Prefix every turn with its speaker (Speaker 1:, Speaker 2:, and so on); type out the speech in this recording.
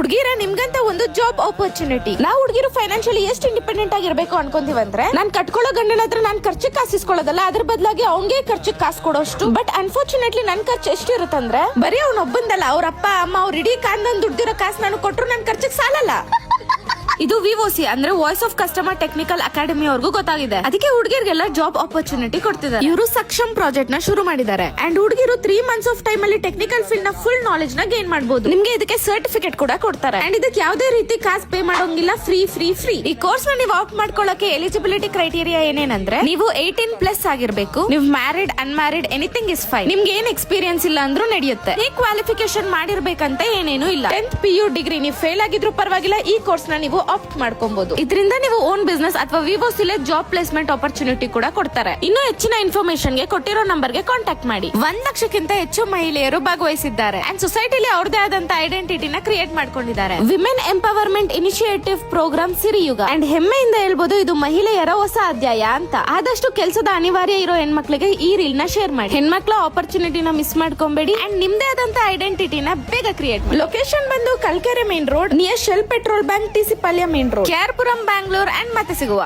Speaker 1: ಹುಡುಗಿರ ನಿಮ್ಗಂತ ಒಂದು job opportunity. ನಾವು ಹುಡುಗಿರು ಫೈನಾನ್ಷಿಯಲಿ ಎಷ್ಟು ಇಂಡಿಪೆಂಡೆಂಟ್ ಆಗಿರ್ಬೇಕು ಅನ್ಕೊಂತೀವಂದ್ರೆ, ನಾನ್ ಕಟ್ಕೊಳ್ಳೋ ಗಂಡನ ಹತ್ರ ನಾನ್ ಖರ್ಚು ಕಾಸಿಸ್ಕೊಳ್ಳೋದಲ್ಲ, ಅದ್ರ ಬದಲಾಗಿ ಅವ್ನ್ಗೆ ಖರ್ಚು ಕಾಸು ಕೊಡೋಷ್ಟು. ಬಟ್ ಅನ್ಫಾರ್ಚುನೇಟ್ಲಿ ನನ್ ಖರ್ಚು ಎಷ್ಟಿರುತ್ತಂದ್ರೆ, ಬರೀ ಅವ್ನೊಬ್ಬಂದಲ್ಲ, ಅವ್ರ ಅಪ್ಪ ಅಮ್ಮ ಅವ್ರ ಇಡೀ ಕಾಂದನ್ ದುಡ್ಡಿರೋ ಕಾಸು ನಾನು ಕೊಟ್ರು ನನ್ ಖರ್ಚಿಗೆ ಸಾಲಲ್ಲ. ಇದು ವಿಒಸಿ ಅಂದ್ರೆ voice of customer technical academy ಅವ್ರಿಗೂ ಗೊತ್ತಾಗಿದೆ. ಅದಕ್ಕೆ ಹುಡುಗಿರ್ಗೆಲ್ಲ ಜಾಬ್ ಆಪರ್ಚುನಿಟಿ ಕೊಡ್ತಿದ್ದಾರೆ. ಇವರು ಸಕ್ಷಮ್ ಪ್ರಾಜೆಕ್ಟ್ ನ ಶುರು ಮಾಡಿದ್ದಾರೆ. ಅಂಡ್ ಹುಡುಗಿರು 3 months ಆಫ್ ಟೈಮ್ ಅಲ್ಲಿ ಟೆಕ್ನಿಕಲ್ ಫೀಲ್ಡ್ ನ ಫುಲ್ ನಾಲೆಜ್ ನ ಗೇನ್ ಮಾಡಬಹುದು. ನಿಮ್ಗೆ ಇದಕ್ಕೆ ಸರ್ಟಿಫಿಕೇಟ್ ಕೂಡ ಕೊಡ್ತಾರೆ. ಅಂಡ್ ಇದಕ್ಕೆ ಯಾವುದೇ ರೀತಿ ಕಾಸು ಪೇ ಮಾಡೋಂಗಿಲ್ಲ, ಫ್ರೀ. ಈ ಕೋರ್ಸ್ ನ ನೀವು ಆಪ್ಟ್ ಮಾಡ್ಕೊಳ್ಳಕ್ಕೆ ಎಲಿಜಿಬಿಲಿಟಿ ಕ್ರೈಟೀರಿಯಾ ಏನೇನಂದ್ರೆ, ನೀವು 18+ ಆಗಿರ್ಬೇಕು, ನೀವು married unmarried anything is fine, ನಿಮ್ಗೆ ಏನ್ ಎಕ್ಸ್ಪೀರಿಯನ್ಸ್ ಇಲ್ಲ ಅಂದ್ರೂ ನಡೆಯುತ್ತೆ. ಈ ಕ್ವಾಲಿಫಿಕೇಶನ್ ಮಾಡಿರ್ಬೇಕಂತ ಏನೇನು ಇಲ್ಲ. 10th PU ಡಿಗ್ರಿ ನೀವು ಫೇಲ್ ಆಗಿದ್ರು ಪರವಾಗಿಲ್ಲ, ಈ ಕೋರ್ಸ್ ನ ನೀವು ಆಪ್ಟ್ ಮಾಡ್ಕೊಬಹುದು. ಇದರಿಂದ ನೀವು ಓನ್ ಬಿಸ್ನೆಸ್ ಅಥವಾ ವಿವೋಸಿಲೆ ಜಾಬ್ ಪ್ಲೇಸ್ಮೆಂಟ್ ಆಪರ್ಚುನಿಟಿ ಕೂಡ ಕೊಡ್ತಾರೆ. ಇನ್ನು ಹೆಚ್ಚಿನ ಇನ್ಫಾರ್ಮೇಶನ್ ಗೆ ಕೊಟ್ಟಿರೋ ನಂಬರ್ ಗೆ ಕಾಂಟ್ಯಾಕ್ಟ್ ಮಾಡಿ. 1 ಲಕ್ಷಕ್ಕಿಂತ ಹೆಚ್ಚು ಮಹಿಳೆಯರು ಭಾಗವಹಿಸಿದ್ದಾರೆ. ಅಂಡ್ ಸೊಸೈಟಿಲಿ ಅವ್ರದೇ ಆದಂತ ಐಡೆಂಟಿಟಿನ ಕ್ರಿಯೇಟ್ ಮಾಡ್ಕೊಂಡಿದ್ದಾರೆ. Women empowerment initiative program Siriyuga. And ಹೆಮ್ಮೆಯಿಂದ ಹೇಳ್ಬೋದು, ಇದು ಮಹಿಳೆಯರ ಹೊಸ ಅಧ್ಯಾಯ ಅಂತ. ಆದಷ್ಟು ಕೆಲಸದ ಅನಿವಾರ್ಯ ಇರೋ ಹೆಣ್ಮಕ್ಳಿಗೆ ಈ ರೀಲ್ ನ ಶೇರ್ ಮಾಡಿ. ಹೆಣ್ಮಕ್ಳ ಆಪರ್ಚುನಿಟಿನ ಮಿಸ್ ಮಾಡ್ಕೊಂಬೇಡಿ. ಅಂಡ್ ನಿಮ್ದೇ ಆದಂತ ಐಡೆಂಟಿಟಿನ ಬೇಗ ಕ್ರಿಯೇಟ್ ಮಾಡಿ. ಲೊಕೇಶನ್ ಬಂದು Kalkere main road near shell petrol bank, TC Palya main road, KR Puram, Bangalore. And ಮತ್ತೆ ಸಿಗುವ